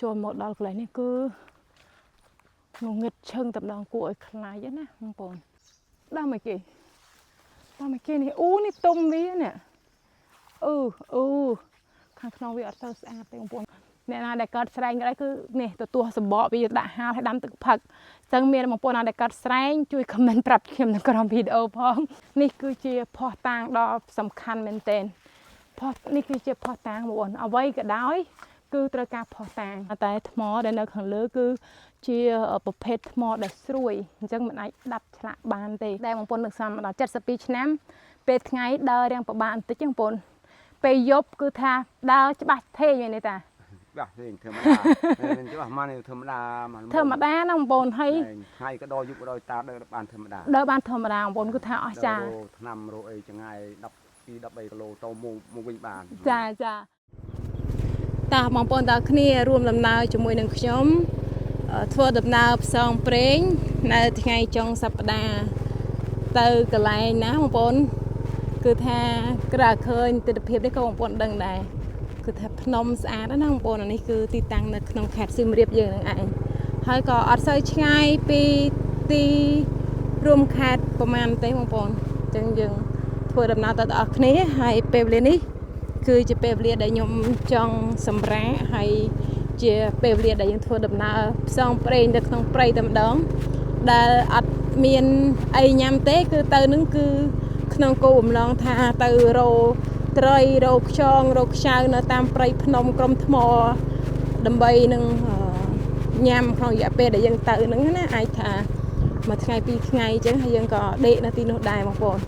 ចូលមកដល់កន្លែងនេះគឺងងឹតឈឹងតែម្ដងគួរឲ្យខ្លាចណាបងប្អូនដល់មកគេនេះអូនេះទុំវានេះខាងក្នុងវាអត់ទៅស្អាតទេបងប្អូនអ្នកណាដែលកើតស្រែងក៏ដែរគឺនេះទទួលសម្បកវាដាក់ហាលឲ្យដាំទឹកផឹកអញ្ចឹងមានបងប្អូនណាដែលកើតស្រែងជួយខមមិនប្រាប់ខ្ញុំនៅក្រោមវីដេអូផងនេះគឺជាភស្តុតាងដ៏សំខាន់មែនទែននេះគឺជាភស្តុតាងបងប្អូនអ្វីក៏ដោយគឺត្រូវការភស្តុតាងតែថ្មដែលនៅខាងលើគឺជាប្រភេទថ្មដែលស្រួយអញ្ចឹងមិនអាចដាប់ឆ្លាក់បានទេតែបងប្អូននឹកស្មានដល់72ឆ្នាំពេលថ្ងៃដើររៀងប្រហែលបន្តិចចឹងបងប្អូនពេលយប់គឺថាដើរច្បាស់ថេងហ្នឹងទេតាបាទទេធម្មតាមិនច្បាស់មកធម្មតាហ្នឹងបងប្អូនហើយថ្ងៃក៏ដល់យប់ក៏ដល់តាដើរបានធម្មតាបងប្អូនគឺថាអស្ចារ្យឆ្នាំរកអីចងាយ12 13គីឡូទៅមកវិញបានចាតាបងប្អូនតើគ្នារួមដំណើរជាមួយនឹងខ្ញុំធ្វើដំណើរផ្សងព្រេងនៅថ្ងៃចុងសប្តាហ៍ទៅកន្លែងណាបងប្អូនគឺថាក្រៅឃើញទស្សនភាពនេះក៏បងប្អូនដឹងដែរគឺថាភ្នំស្អាតណាបងប្អូននេះគឺទីតាំងនៅក្នុងខេត្តសៀមរាបយើងនឹងឯងហើយក៏អត់សូវឆ្ងាយពីទីរួមខេត្តប្រហែលទេបងប្អូនអញ្ចឹងយើងធ្វើដំណើរទៅដល់គ្នាហើយពេលវេលានេះគឺជាពេលវេលាដែលខ្ញុំចង់សម្រាកហើយជាពេលវេលាដែលយើងធ្វើដំណើរផ្សងព្រេងទៅក្នុងព្រៃតែម្ដងដែលអត់មានអីញ៉ាំទេគឺទៅនឹងគឺក្នុងគោលបំណងថាទៅរោត្រីរោខ្យងរោខ្ចៅនៅតាមព្រៃភ្នំក្រុមថ្មដើម្បីនឹងញ៉ាំក្នុងរយៈពេលដែលយើងទៅហ្នឹងណាអាចថាមួយថ្ងៃពីរថ្ងៃអញ្ចឹងហើយយើងក៏ដេកនៅទីនោះដែរបងប្អូន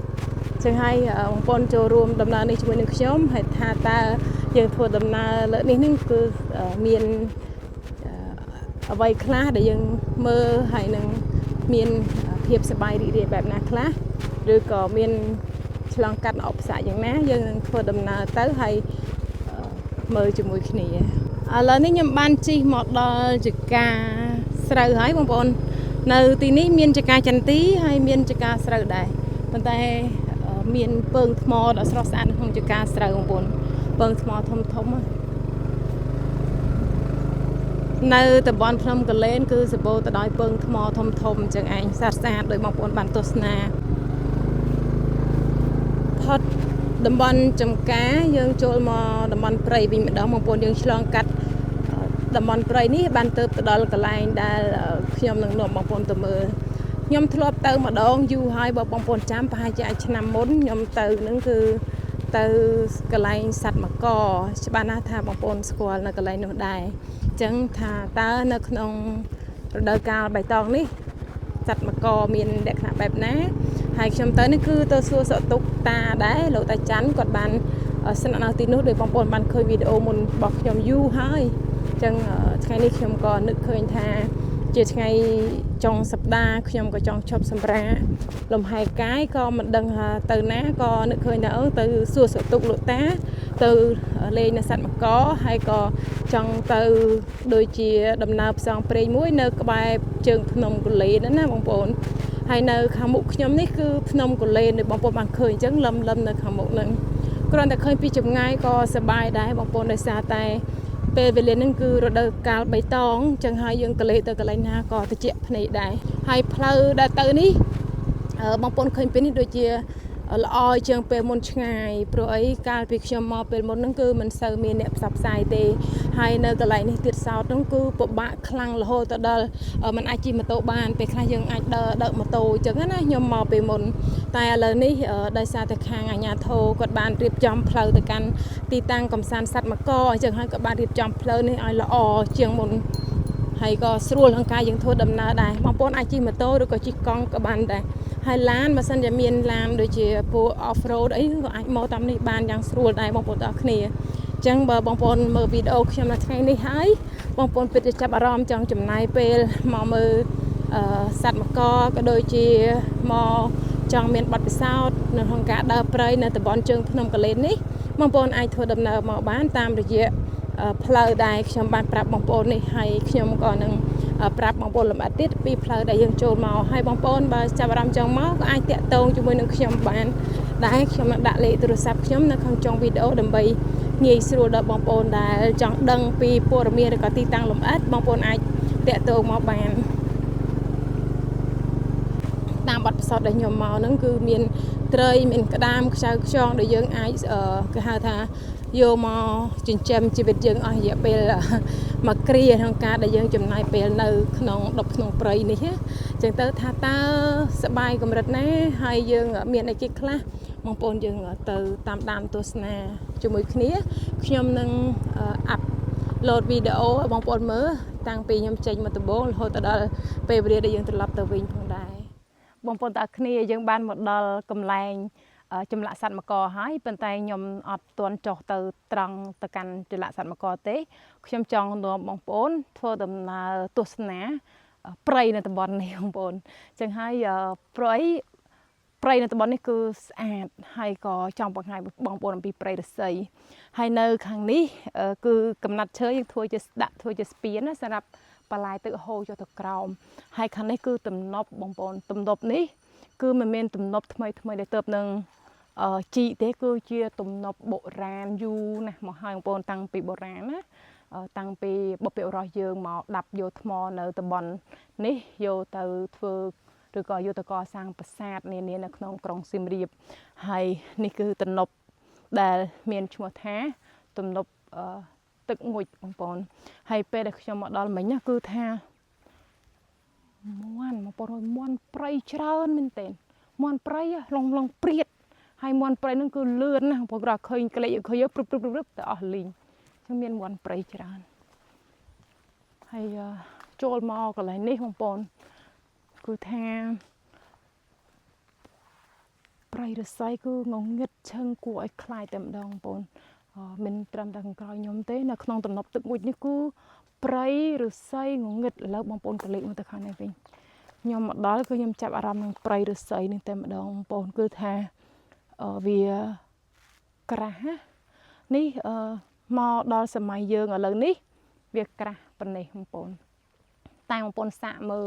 អញ្ចឹងហើយបងប្អូនចូលរួមដំណើរនេះជាមួយនឹងខ្ញុំហើយថាតើយើងធ្វើដំណើរលើនេះហ្នឹងគឺមានអ្វីខ្លះដែលយើងមើលហើយនឹងមានភាពសប្បាយរីករាយបែបណាខ្លះឬក៏មានឆ្លងកាត់ឧបសគ្គយ៉ាងណាយើងនឹងធ្វើដំណើរទៅហើយមើលជាមួយគ្នាឥឡូវនេះខ្ញុំបានជិះមកដល់ចកាស្រូវហើយបងប្អូននៅទីនេះមានចកាចន្ទីហើយមានចកាស្រូវដែរប៉ុន្តែមានពើងថ្មដ៏ស្រស់ស្អាតក្នុងចកាស្រូវបងប្អូនពើងថ្មធំនៅតំបន់ភ្នំកលែនគឺសម្បូរទៅដោយពើងថ្មធំអញ្ចឹងឯងស្អាតដោយបងប្អូនបានទស្សនាផុតតំបន់ចំការយើងចូលមកតំបន់ព្រៃវិញម្ដងបងប្អូនយើងឆ្លងកាត់តំបន់ព្រៃនេះបានទៅដល់កន្លែងដែលខ្ញុំនឹងនាំបងប្អូនទៅមើលខ្ញុំធ្លាប់ទៅម្ដងយូរហើយបើបងប្អូនចាំប្រហែលជាឆ្នាំមុនខ្ញុំទៅនឹងគឺទៅកន្លែងសត្វមកច្បាស់ណាស់ថាបងប្អូនស្គាល់នៅកន្លែងនោះដែរអញ្ចឹងថាតើនៅក្នុងរដូវកាលបៃតងនេះសត្វមកមានលក្ខណៈបែបណាហើយខ្ញុំទៅនេះគឺទៅសួរសុខទុក្ខតាដែរលោកតាច័ន្ទគាត់បានស្នាក់នៅទីនោះដោយបងប្អូនបានឃើញវីដេអូមុនរបស់ខ្ញុំយូរហើយអញ្ចឹងថ្ងៃនេះខ្ញុំក៏នឹកឃើញថាជាថ្ងៃចុងសប្តាហ៍ខ្ញុំក៏ចង់ឈប់សម្រាកលំហែកាយក៏មិនដឹងថាទៅណាក៏នឹកឃើញថាទៅសួរសុខទុក្ខលោកតាទៅលេងនៅសត្វមកហើយក៏ចង់ទៅដូចជាដំណើរផ្សងព្រេងមួយនៅក្បែរជើងភ្នំកលែនណាបងប្អូនហើយនៅខាងមុខខ្ញុំនេះគឺភ្នំកលែនដែលបងប្អូនបានឃើញអញ្ចឹងលឹមនៅខាងមុខហ្នឹងគ្រាន់តែឃើញពីចម្ងាយក៏សប្បាយដែរបងប្អូនដោយសារតែពេលវេលាហ្នឹងគឺរដូវកាលបៃតងអញ្ចឹងហើយយើងទៅលេងទៅកន្លែងណាក៏ត្រជាក់ភ្នែកដែរហើយផ្លូវដែលទៅនេះបងប្អូនឃើញពេលនេះដូចជាល្អជាងពេលមុនឆ្ងាយព្រោះអីកាលពីខ្ញុំមកពេលមុនហ្នឹងគឺមិនសូវមានអ្នកផ្សព្វផ្សាយទេហើយនៅកន្លែងនេះទៀតសោតហ្នឹងគឺពិបាកខ្លាំងរហូតទៅដល់มันអាចជិះម៉ូតូបានពេលខ្លះយើងអាចដើរម៉ូតូអញ្ចឹងណាខ្ញុំមកពេលមុនតែឥឡូវនេះដោយសារតែខាងអាជ្ញាធរគាត់បានរៀបចំផ្លូវទៅកាន់ទីតាំងកំសាន្តសត្វមកអញ្ចឹងហើយក៏បានរៀបចំផ្លូវនេះឲ្យល្អជាងមុនហើយក៏ស្រួលក្នុងការយើងធ្វើដំណើរដែរបងប្អូនអាចជិះម៉ូតូឬក៏ជិះកង់ក៏បានដែរហើយឡានបើសិនជាមានឡានដូចជាពួក off road អីក៏អាចមកតាមនេះបានយ៉ាងស្រួលដែរបងប្អូនទាំងអស់គ្នាអញ្ចឹងបើបងប្អូនមើលវីដេអូខ្ញុំនៅថ្ងៃនេះហើយបងប្អូនពិតជាចាប់អារម្មណ៍ចង់ចំណាយពេលមកមើលសត្វមកក៏ដូចជាមកចង់មានបទពិសោធន៍នៅក្នុងការដើរព្រៃនៅតំបន់ជើងភ្នំកលែននេះបងប្អូនអាចធ្វើដំណើរមកបានតាមរយៈផ្លូវដែលខ្ញុំបានប្រាប់បងប្អូននេះហើយខ្ញុំក៏នឹងប្រាប់បងប្អូនលម្អិតទៀតពីផ្លូវដែលយើងចូលមកហើយបងប្អូនបើចាប់អារម្មណ៍ចង់មកក៏អាចតាក់ទងជាមួយនឹងខ្ញុំបានដែរខ្ញុំនឹងដាក់លេខទូរស័ព្ទខ្ញុំនៅខាងចុងវីដេអូដើម្បី ងាយស្រួលដល់បងប្អូនដែលចង់ដឹងពីព័ត៌មានឬក៏ទីតាំងលម្អិតបងប្អូនអាចតាក់ទងមកបានតាមបទពិសោធន៍ដែលខ្ញុំមកហ្នឹងគឺមានត្រីមានក្តាមខ្ចៅខ្យងដែលយើងអាចគេហៅថាយកមកចិញ្ចឹមជីវិតយើងអស់រយៈពេលមួយគ្រាក្នុងការដែលយើងចំណាយពេលនៅក្នុងក្នុងព្រៃនេះអញ្ចឹងទៅថាតើសប្បាយកម្រិតណាហើយយើងមានអីគេខ្លះបងប្អូនយើងទៅតាមដានទស្សនាជាមួយគ្នាខ្ញុំនឹងអាប់ឡូតវីដេអូឲ្យបងប្អូនមើលតាំងពីខ្ញុំចេញមកដំបូងរហូតដល់ពេលវេលាដែលយើងត្រឡប់ទៅវិញផងដែរបងប្អូនតាគ្នាយើងបានមកដល់កន្លែងចម្លាក់សត្វមកហើយប៉ុន្តែខ្ញុំអត់ទាន់ចុះទៅត្រង់ទៅកាន់ចម្លាក់សត្វមកទេខ្ញុំចង់នាំបងប្អូនធ្វើដំណើរទស្សនាព្រៃនៅតំបន់នេះបងប្អូនអញ្ចឹងហើយព្រៃនៅតំបន់នេះគឺស្អាតហើយក៏ចង់បង្ហាញបងប្អូនអំពីព្រៃឫស្សីហើយនៅខាងនេះគឺកំណាត់ឈើយើងធ្វើជាស្ពានណាសម្រាប់បន្លាយទឹកហូរចុះទៅក្រោមហើយខាងនេះគឺទំនប់បងប្អូនទំនប់នេះគឺមិនមែនទំនប់ថ្មីដែលទៅនឹងជីទេគឺជាទំនប់បុរាណយូរណាស់មកហើយបងប្អូនតាំងពីបុរាណណាតាំងពីបុព្វបុរសយើងមកដាប់យកថ្មនៅតំបន់នេះយកទៅធ្វើឬក៏យកទៅកសាងប្រាសាទនានានៅក្នុងក្រុងសៀមរាបហើយនេះគឺទំនប់ដែលមានឈ្មោះថាទំនប់ទឹកងុចបងប្អូនហើយពេលដែលខ្ញុំមកដល់មិញគឺថាបងប្អូនមន់ព្រៃច្រើនមែនទែនមន់ព្រៃឡងព្រាតហើយមន់ព្រៃហ្នឹងគឺលឿនណាស់បងប្អូនឃើញក្លេកឃើញព្រឹបទៅអស់លីងចឹងមានមន់ព្រៃច្រើនហើយចូលមកកន្លែងនេះបងប្អូនគឺថាព្រៃឫស្សីគឺងងឹតឈឹងគួរឲ្យខ្លាចតែម្ដងបងប្អូនមិនត្រឹមតែខាងក្រោយខ្ញុំទេនៅក្នុងទំនប់ទឹកមួយនេះគឺព្រៃឫស្សីងងឹតឥឡូវបងប្អូនកលេចមកទៅខាងនេះវិញខ្ញុំមកដល់គឺខ្ញុំចាប់អារម្មណ៍នឹងព្រៃឫស្សីនេះតែម្ដងបងប្អូនគឺថាវាក្រាស់នេះមកដល់សម័យយើងឥឡូវនេះវាក្រាស់ប៉ុណ្ណេះបងប្អូនតែបងប្អូនសាកមើល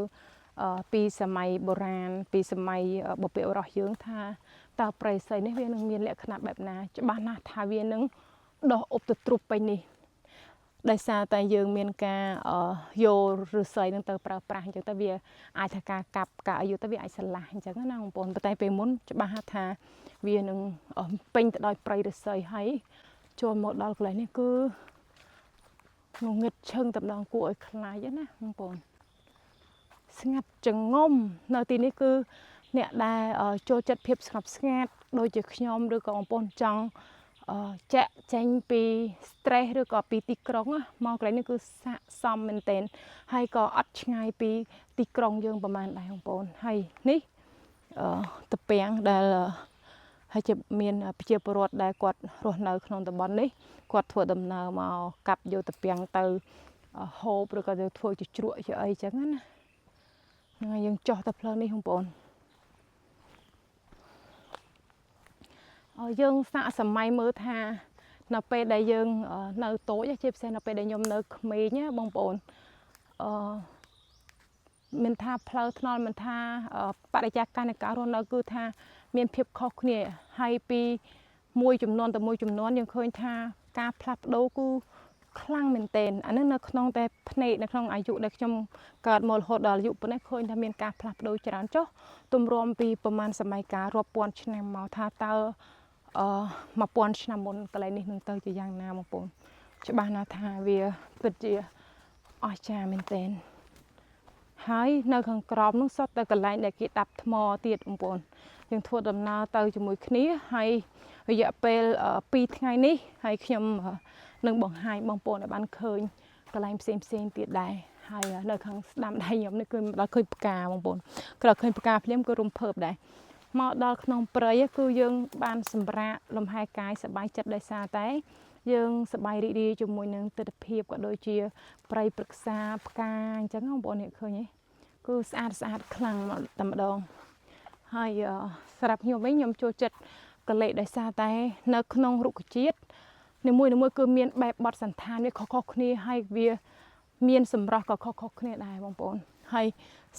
ពីសម័យបុរាណពីសម័យបុព្វបុរសយើងថាតើព្រៃឫស្សីនេះវានឹងមានលក្ខណៈបែបណាច្បាស់ណាស់ថាវានឹងដុះអុបទៅទ្រុបពេញនេះដោយសារតែយើងមានការយកឫស្សីនឹងទៅប្រើប្រាស់អញ្ចឹងទៅវាអាចថាការកាប់ការយកទៅវាអាចឆ្លាស់អញ្ចឹងណាបងប្អូនតែពេលមុនច្បាស់ថាវានឹងពេញទៅដោយព្រៃឫស្សីហើយចូលមកដល់កន្លែងនេះគឺងងឹតឈឹងតែម្ដងគួរឲ្យខ្លាចណាបងប្អូនស្ងាត់ចងំនៅទីនេះគឺអ្នកដែលចូលចិត្តភាពស្ងប់ស្ងាត់ដូចជាខ្ញុំឬក៏បងប្អូនចង់ចាក់ចេញពី stress ឬក៏ពីទីក្រុងមកកន្លែងនេះគឺស័ក្តិសមមែនទែនហើយក៏អត់ឆ្ងាយពីទីក្រុងយើងប្រហែលដែរបងប្អូនហើយនេះតាពាំងដែលហើយជាមានប្រជាពលរដ្ឋដែលគាត់រស់នៅក្នុងតំបន់នេះគាត់ធ្វើដំណើរមកកាប់យកតាពាំងទៅហូបឬក៏ទៅធ្វើជាជ្រក់ជាអីចឹងណាហ្នឹងហើយយើងចុះទៅផ្លូវនេះបងប្អូនយើងសាកសម័យមើលថានៅពេលដែលយើងនៅតូចជាពិសេសនៅពេលដែលខ្ញុំនៅក្មេងបងប្អូនមិនថាផ្លូវថ្នល់មិនថាបរិយាកាសនៃការរស់នៅគឺថាមានភាពខុសគ្នាហើយពីមួយចំនួនទៅមួយចំនួនយើងឃើញថាការផ្លាស់ប្ដូរគឺខ្លាំងមែនទែនអានេះនៅក្នុងតែភ្នែកនៅក្នុងអាយុដែលខ្ញុំកើតមករហូតដល់អាយុប៉ុណ្ណេះឃើញថាមានការផ្លាស់ប្ដូរច្រើនចុះទម្រាំពីប្រហែលសម័យកាលរាប់ពាន់ឆ្នាំមកថាតើ1000ឆ្នាំមុនកន្លែងនេះនឹងទៅជាយ៉ាងណាបងប្អូនច្បាស់ណាស់ថាវាពិតជាអស្ចារ្យមែនទែនហើយនៅខាងក្រោមនោះសុទ្ធតែកន្លែងដែលគេដាប់ថ្មទៀតបងប្អូនយើងធ្វើដំណើរទៅជាមួយគ្នាហើយរយៈពេល2ថ្ងៃនេះហើយខ្ញុំនឹងបង្ហាញបងប្អូនឲ្យបានឃើញកន្លែងផ្សេងទៀតដែរហើយនៅខាងស្ដាំដៃខ្ញុំនេះគឺដល់ឃើញផ្កាបងប្អូនក្រោយឃើញផ្កាភ្លាមគឺរំភើបដែរមកដល់ក្នុងព្រៃគឺយើងបានសម្រាកលំហែកាយសប្បាយចិត្តដោយសារតែយើងសប្បាយរីករាយជាមួយនឹងទិដ្ឋភាពក៏ដូចជាព្រៃព្រឹក្សាផ្កាអញ្ចឹងបងប្អូននេះឃើញទេគឺស្អាតខ្លាំងតែម្ដងហើយសម្រាប់ខ្ញុំវិញខ្ញុំចូលចិត្តកលេសដោយសារតែនៅក្នុងរុក្ខជាតិនីមួយគឺមានបែបបទសន្តានវាខុសៗគ្នាហើយវាមានសម្រស់ក៏ខុសៗគ្នាដែរបងប្អូនហើយ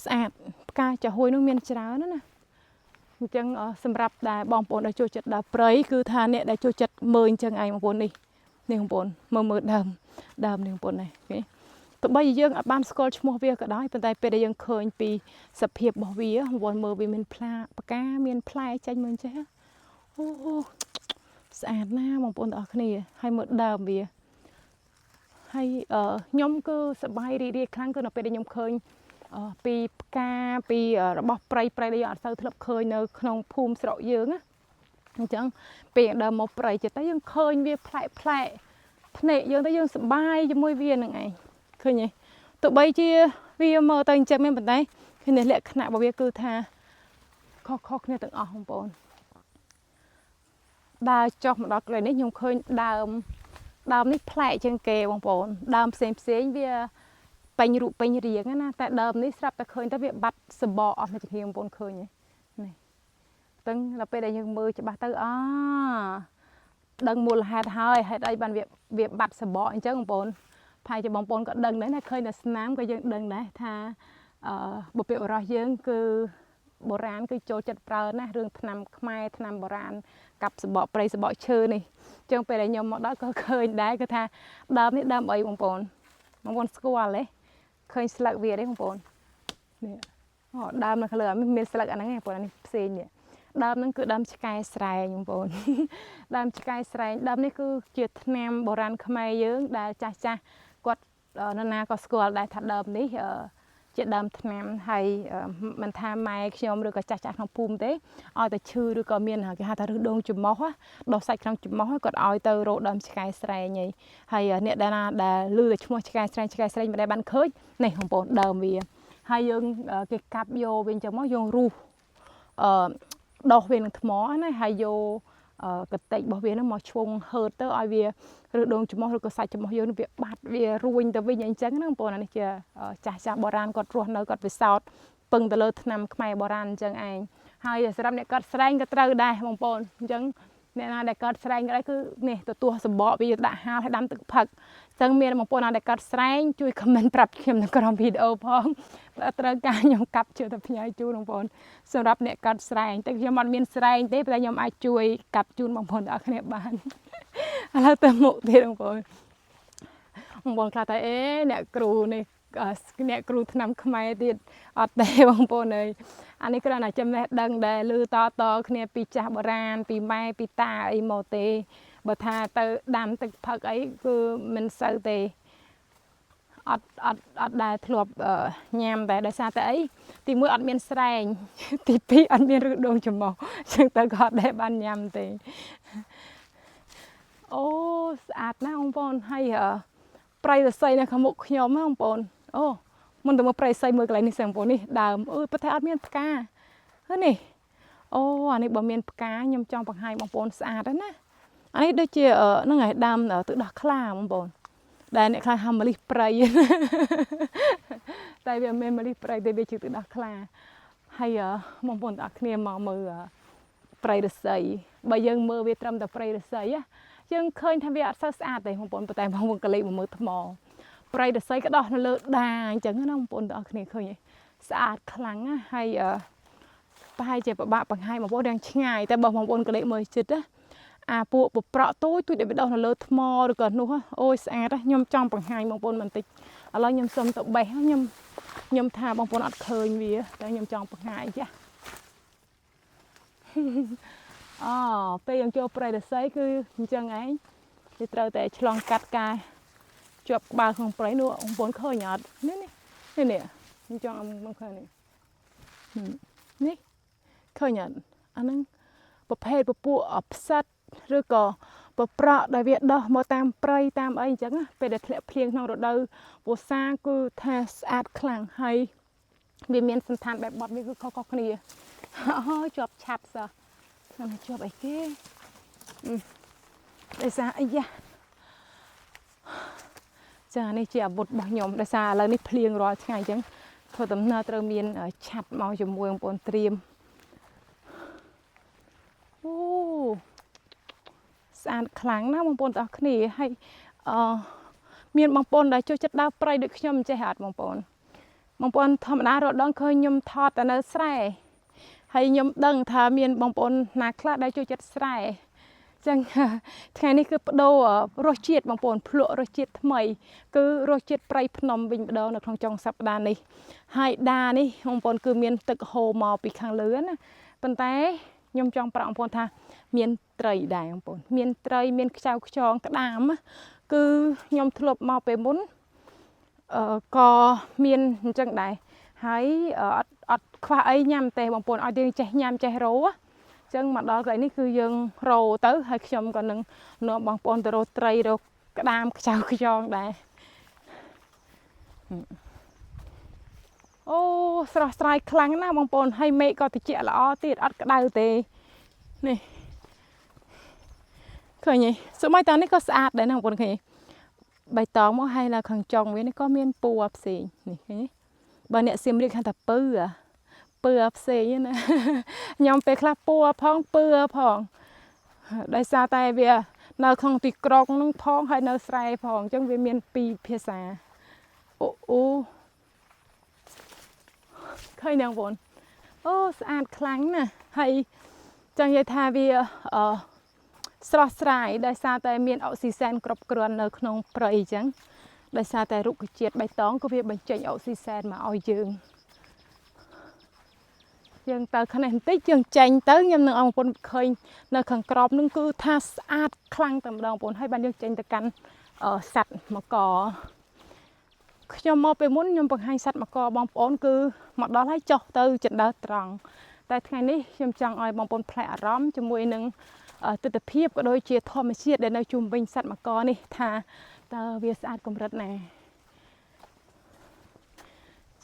ស្អាតផ្កាចាហួយនោះមានច្រើនណាអញ្ចឹងសម្រាប់ដែលបងប្អូនដែលចូលចិត្តដើរព្រៃគឺថាអ្នកដែលចូលចិត្តមើលអញ្ចឹងឯងបងប្អូននេះ នេះបងប្អូនមើលដើមនេះបងប្អូននេះទោះបីយើងអត់បានស្គាល់ឈ្មោះវាក៏ដោយប៉ុន្តែពេលដែលយើងឃើញពីសភាពរបស់វាបងប្អូនមើលវាមានផ្កាមានផ្លែចេញមើលចេះអូស្អាតណាស់បងប្អូនទាំងអស់គ្នាហើយមើលដើមវាហើយខ្ញុំគឺសប្បាយរីករាយខ្លាំងគឺនៅពេលដែលខ្ញុំឃើញពីផ្កាពីរបស់ព្រៃដែលយើងអត់សូវធ្លាប់ឃើញនៅក្នុងភូមិស្រុកយើងណាអញ្ចឹងពេលដើមមកព្រៃចិត្តតែយើងឃើញវាផ្លែភ្នែកយើងទៅយើងសប្បាយជាមួយវានឹងឯងឃើញទេទោះបីជាវាមើលទៅអញ្ចឹងមែនប៉ុន្តែឃើញលក្ខណៈរបស់វាគឺថាខុសគ្នាទាំងអស់បងប្អូនដើរចុះមកដល់កន្លែងនេះខ្ញុំឃើញដើមនេះប្លែកជាងគេបងប្អូនដើមផ្សេងវាពេញរូបពេញរាងណាតែដើមនេះស្រាប់តែឃើញតែវាបាត់សបកអស់នៅជាងបងប្អូនឃើញនេះទាំងដល់ពេលដែលយើងមើលច្បាស់ទៅដឹងមូលហេតុហើយហេតុអីបានវាបាត់សបកអញ្ចឹងបងប្អូនផាយជាបងប្អូនក៏ដឹងដែរណាឃើញតែស្នាមក៏យើងដឹងដែរថាបុព្វបុរសយើងគឺបុរាណគឺចូលចិត្តប្រើណាស់រឿងថ្នាំខ្មែរថ្នាំបុរាណកាប់សបកព្រៃសបកឈើនេះអញ្ចឹងពេលដែលខ្ញុំមកដល់ក៏ឃើញដែរគឺថាដើមនេះដើមអីបងប្អូនស្គាល់ទេឃើញស្លឹកវាទេបងប្អូននេះដើមនៅខាងលើមានស្លឹកអាហ្នឹងឯងបងប្អូននេះផ្សេងនេះដើមហ្នឹងគឺដើមឆ្កែស្រែងបងប្អូនដើមឆ្កែស្រែងដើមនេះគឺជាថ្នាំបុរាណខ្មែរយើងដែលចាស់គាត់នរណាក៏ស្គាល់ដែរថាដើមនេះជាដើមថ្នាំហើយមិនថាម៉ែខ្ញុំឬក៏ចាស់ក្នុងភូមិទេឲ្យតែឈឺឬក៏មានគេហៅថារឹសដូងច្រមុះដោះសាច់ក្នុងច្រមុះគាត់ឲ្យទៅរកដើមឆ្កែស្រែងហើយអ្នកដែលណាដែលឮតែឈ្មោះឆ្កែស្រែងមិនដែលបានឃើញនេះបងប្អូនដើមវាហើយយើងគេកាប់យកវាអញ្ចឹងមកយើងរុះដោះវានឹងថ្មណាហើយយកកតិចរបស់វានឹងមកឈ្វងហឺតទៅឲ្យវាឬដងច្រមុះឬក៏សាច់ច្រមុះយើងនឹងវាបាត់វារួញទៅវិញអញ្ចឹងណាបងប្អូនអានេះជាចាស់បុរាណគាត់រស់នៅគាត់ពិសោធន៍ពឹងទៅលើថ្នាំខ្មែរបុរាណអញ្ចឹងឯងហើយសម្រាប់អ្នកកាត់ស្រែងក៏ត្រូវដែរបងប្អូនអញ្ចឹងអ្នកណាដែលកាត់ស្រែងក៏ដែរគឺនេះទទួលសបកវាដាក់ហាលឲ្យដាំទឹកផឹកអញ្ចឹងមានបងប្អូនណាដែលកាត់ស្រែងជួយខមមិនប្រាប់ខ្ញុំនៅក្រោមវីដេអូផងត្រូវការខ្ញុំកាប់ជឿទៅផ្ញើជូនបងប្អូនសម្រាប់អ្នកកាត់ស្រែងតែខ្ញុំអត់មានស្រែងទេតែខ្ញុំអាចជួយកាប់ជូនបងប្អូនទាំងអស់គ្នាបានឥឡូវទៅមុខទៀតបងប្អូនខ្លះតែអ្នកគ្រូនេះអ្នកគ្រូថ្នាំខ្មែរទៀតអត់ទេបងប្អូនអើយអានេះគ្រាន់តែចំណេះដឹងដែលឮតគ្នាពីចាស់បុរាណពីម៉ែពីតាអីមកទេបើថាទៅដាំទឹកផឹកអីគឺមិនសូវទេអត់ដែលធ្លាប់ញ៉ាំតែដោយសារតែអីទី1អត់មានស្រែងទី2អត់មានរឹសដូងច្រមុះអញ្ចឹងទៅក៏អត់ដែលបានញ៉ាំទេអូស្អាតណាស់បងប្អូនហើយព្រៃរស័យនៅខាងមុខខ្ញុំបងប្អូនអូមុនទៅមើលព្រៃរស័យមើលកន្លែងនេះសិនបងប្អូននេះដើមប៉ុន្តែអត់មានផ្កាហើយនេះអូអានេះបើមានផ្កាខ្ញុំចង់បង្ហាញបងប្អូនស្អាតណាអានេះដូចជាហ្នឹងហើយដើមទឹកដោះខ្លាបងប្អូនដែលអ្នកខ្លះហៅម្លិះព្រៃតែវាមិនម្លិះព្រៃទេវាជាទឹកដោះខ្លាហើយបងប្អូនទាំងអស់គ្នាមកមើលព្រៃរស័យបើយើងមើលវាត្រឹមតែព្រៃរស័យយើងឃើញថាវាអត់សូវស្អាតទេបងប្អូនតែបងប្អូនកលេចមកមើលថ្មព្រៃរស័យក៏ដោះនៅលើដាអញ្ចឹងណាបងប្អូនទាំងអស់គ្នាឃើញស្អាតខ្លាំងណាហើយប្រហែលជាពិបាកបង្ហាញបងប្អូនយ៉ាងឆ្ងាយតែបើបងប្អូនកលេចមើលចិត្តណាអាពួកប្រប្រក់ទូចដែលវាដោះនៅលើថ្មឬក៏នោះអូយស្អាតខ្ញុំចង់បង្ហាញបងប្អូនបន្តិចឥឡូវខ្ញុំសុំទៅបេះខ្ញុំថាបងប្អូនអត់ឃើញវាតែខ្ញុំចង់បង្ហាញចាពេលយើងចូលព្រៃរស័យគឺអញ្ចឹងឯងវាត្រូវតែឆ្លងកាត់ការជាប់ក្បាលក្នុងព្រៃនោះបងប្អូនឃើញអត់នេះខ្ញុំចង់មកឃើញនេះឃើញអត់អាហ្នឹងប្រភេទពពួកផ្សិតឬក៏ប្រប្រក់ដែលវាដោះមកតាមព្រៃតាមអីអញ្ចឹងពេលដែលធ្លាក់ភ្លៀងក្នុងរដូវវស្សាគឺថាស្អាតខ្លាំងហើយវាមានសន្តានបែបបត់វាគឺខុសគ្នាជាប់ឆាប់សោះខ្ញុំជាប់អីគេដោយសារអីយ៉ាចានេះជាអាវុធរបស់ខ្ញុំដោយសារឥឡូវនេះភ្លៀងរាល់ថ្ងៃអញ្ចឹងធ្វើដំណើរត្រូវមានឆាត់មកជាមួយបងប្អូនត្រៀមអូស្អាតខ្លាំងណាស់បងប្អូនទាំងអស់គ្នាហើយមានបងប្អូនដែលចូលចិត្តដើរព្រៃដូចខ្ញុំចេះអត់បងប្អូនធម្មតារដងឃើញខ្ញុំថតតែនៅស្រែហើយខ្ញុំដឹងថាមានបងប្អូនណាខ្លះដែលចូលចិត្តស្រែ ចឹងថ្ងៃនេះគឺបដូររសជាតិបងប្អូនភ្លក់រសជាតិថ្មីគឺរសជាតិប្រៃភ្នំវិញម្ដងនៅក្នុងចុងសប្តាហ៍នេះហើយដានេះបងប្អូនគឺមានទឹកហូរមកពីខាងលើណាប៉ុន្តែខ្ញុំចង់ប្រាប់បងប្អូនថាមានត្រីដែរបងប្អូនមានត្រីមានខ្ចៅខ្យងក្តាមគឺខ្ញុំធ្លាប់មកពេលមុនក៏មានអញ្ចឹងដែរហើយអត់ខ្វះអីញ៉ាំទេបងប្អូនឲ្យយើងចេះញ៉ាំចេះរោចឹងមកដល់កន្លែងនេះគឺយើងរោទៅហើយខ្ញុំក៏នឹងនាំបងប្អូនទៅរោត្រីរោក្តាមខ្ចៅខ្យងដែរអូស្រស់ស្រាយខ្លាំងណាស់បងប្អូនហើយមេឃក៏ត្រជាក់ល្អទៀតអត់ក្តៅទេនេះឃើញទេសូម្បីតានេះក៏ស្អាតដែរណាបងប្អូនឃើញទេបៃតងមកហើយនៅខាងចុងវានេះក៏មានពណ៌ផ្សេងនេះឃើញទេបើអ្នកសៀមរាបហៅថាពើផ្សេងណាខ្ញុំពេលខ្លះពណ៌ផងពើផងដោយសារតែវានៅក្នុងទីក្រុងនឹងផងហើយនៅស្រែផងអញ្ចឹងវាមានពីរភាសាអូឃើញបងប្អូនអូស្អាតខ្លាំងណាស់ហើយចង់និយាយថាវាស្រស់ស្រាយដោយសារតែមានអុកស៊ីសែនគ្រប់គ្រាន់នៅក្នុងព្រៃអញ្ចឹងដោយសារតែរុក្ខជាតិបៃតងក៏វាបញ្ចេញអុកស៊ីសែនមកឲ្យយើងទៅខ្នេះបន្តិចយើងចេញទៅខ្ញុំនឹងអង្គប្រពន្ធឃើញនៅខាងក្រោមនឹងគឺថាស្អាតខ្លាំងតែម្ដងបងប្អូនហើយបានយើងចេញទៅកាន់សัตว์មកខ្ញុំមកពេលមុនខ្ញុំបង្ហាញសัตว์មកបងប្អូនគឺមកដល់ហើយចុះទៅចណ្ដើត្រង់តែថ្ងៃនេះខ្ញុំចង់ឲ្យបងប្អូនផ្លែអារម្មណ៍ជាមួយនឹងទស្សនភាពក៏ដូចជាធម្មជាតិដែលនៅជុំវិញសัตว์មកនេះថាតើវាស្អាតកម្រិតណា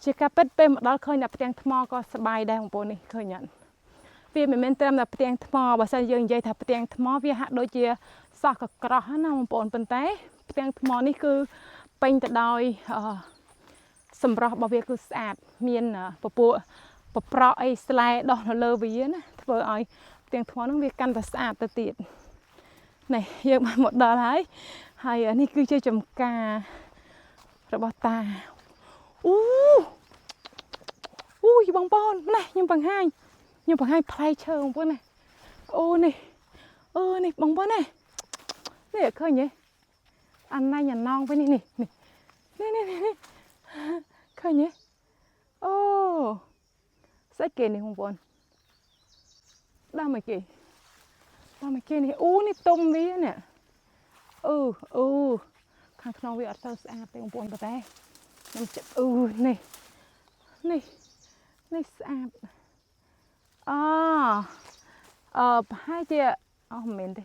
ជាការពិតពេលមកដល់ឃើញតែផ្ទាំងថ្មក៏សប្បាយដែរបងប្អូននេះឃើញអត់វាមិនមែនត្រឹមតែផ្ទាំងថ្មបើសិនយើងនិយាយថាផ្ទាំងថ្មវាហាក់ដូចជាសោះកក្រោះណាបងប្អូនប៉ុន្តែផ្ទាំងថ្មនេះគឺពេញទៅដោយសម្រស់របស់វាគឺស្អាតមានពពួកប្រប្រក់អីស្លែដោះនៅលើវាណាធ្វើឲ្យផ្ទាំងថ្មហ្នឹងវាកាន់តែស្អាតទៅទៀតនេះយើងបានមកដល់ហើយនេះគឺជាចំការរបស់តាអូយបងប្អូនណាខ្ញុំបង្ហាញផ្លែឈើបងប្អូនណាអូនេះបងប្អូនណានេះឃើញទេអាណាញ់អាណងវិញនេះឃើញទេអូស្អីគេនេះបងប្អូនដល់មកគេនេះអូនេះទុំវានេះអូខាងក្នុងវាអត់ទៅស្អាតទេបងប្អូនប៉ុន្តែខ្ញុំចិត្តនេះស្អាតប្រហែលជាមិនមែនទេ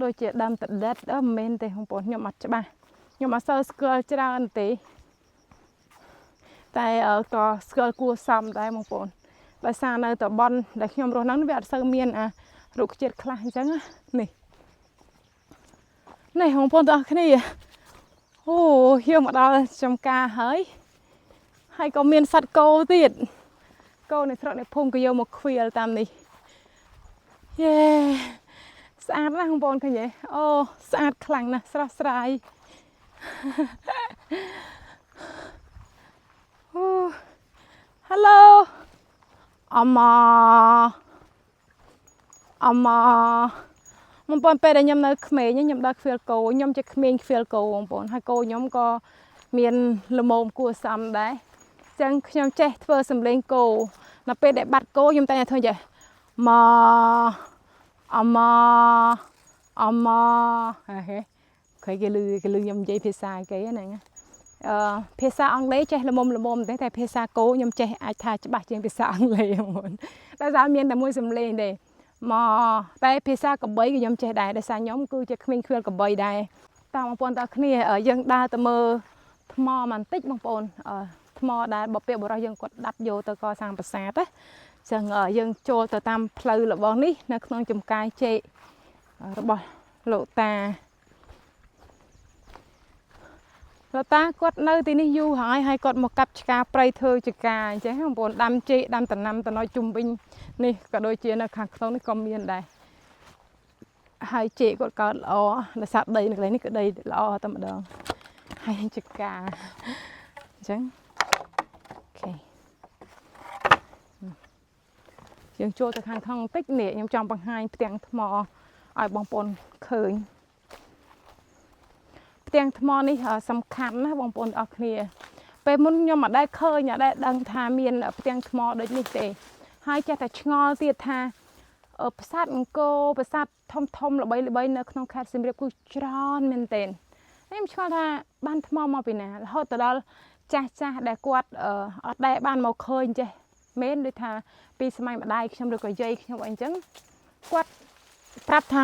ដូចជាដើមតដិតមិនមែនទេបងប្អូនខ្ញុំអត់ច្បាស់ខ្ញុំអត់សូវស្គាល់ច្រើនទេតែក៏ស្គាល់គួរសមដែរបងប្អូនដោយសារនៅតំបន់ដែលខ្ញុំរស់ហ្នឹងវាអត់សូវមានរុក្ខជាតិខ្លះអញ្ចឹងនេះបងប្អូនទាំងអស់គ្នាអូយើងមកដល់ចំការហើយក៏មានសត្វគោទៀតគោในស្រុកในភូមិក៏យកមកខ្វៀលតាមនេះយេស្អាតណាស់បងប្អូនឃើញទេអូស្អាតខ្លាំងណាស់ស្រស់ស្រាយអូ Hello អមបងប្អូនពេលដែលខ្ញុំនៅក្មេងខ្ញុំដល់ខ្វៀលគោខ្ញុំជាក្មេងខ្វៀលគោបងប្អូនហើយគោខ្ញុំក៏មានល្មមគួរសមដែរអញ្ចឹងខ្ញុំចេះធ្វើសំឡេងគោនៅពេលដែលបាត់គោខ្ញុំតែធ្វើចេះអមហេគេលឺខ្ញុំនិយាយភាសាគេហ្នឹងភាសាអង់គ្លេសចេះល្មមតែភាសាគោខ្ញុំចេះអាចថាច្បាស់ជាងភាសាអង់គ្លេសហ្មងតែសារមានតែមួយសំឡេងទេតែភាសាកបីក៏ខ្ញុំចេះដែរដោយសារខ្ញុំគឺជាក្មេងខ្វៀលកបីដែរតើបងប្អូនតើគ្នាយើងដើរទៅមើលថ្មបន្តិចបងប្អូនថ្មដែលបពាកបរោះយើងគាត់ដាប់យកទៅកសាងប្រាសាទណាចឹងយើងចូលទៅតាមផ្លូវរបស់នេះនៅក្នុងចំការចេករបស់លោកតាគាត់នៅទីនេះយូរហើយគាត់មកកាប់ឆ្ការព្រៃធ្វើចការអញ្ចឹងបងប្អូនដាំចេកដាំដំណាំតំណជុំវិញនេះក៏ដូចជានៅខាងក្នុងនេះក៏មានដែរហើយចេកគាត់កើតល្អដោយសារដីនៅកន្លែងនេះគឺដីល្អតែម្ដងហើយចការអញ្ចឹងអូខេយើងចូលទៅខាងក្នុងបន្តិចនេះខ្ញុំចង់បង្ហាញផ្ទាំងថ្ម ឲ្យបងប្អូនឃើញផ្ទាំងថ្មនេះសំខាន់ណាបងប្អូនអរគ្នាពេលមុនខ្ញុំអត់ដែលឃើញអត់ដែលដឹងថាមានផ្ទាំងថ្មដូចនេះទេហើយចេះតែឆ្ងល់ទៀតថាប្រាសាទអង្គរប្រាសាទធំល្បីៗនៅក្នុងខេត្តសៀមរាបគឺច្រើនមែនទែនខ្ញុំឆ្ងល់ថាបានថ្មមកពីណារហូតទៅដល់ចាស់ដែលគាត់អត់ដែលបានមកឃើញចេះមែនដូចថាពីសម័យម្ដាយខ្ញុំឬក៏យាយខ្ញុំអីអញ្ចឹងគាត់ប្រាប់ថា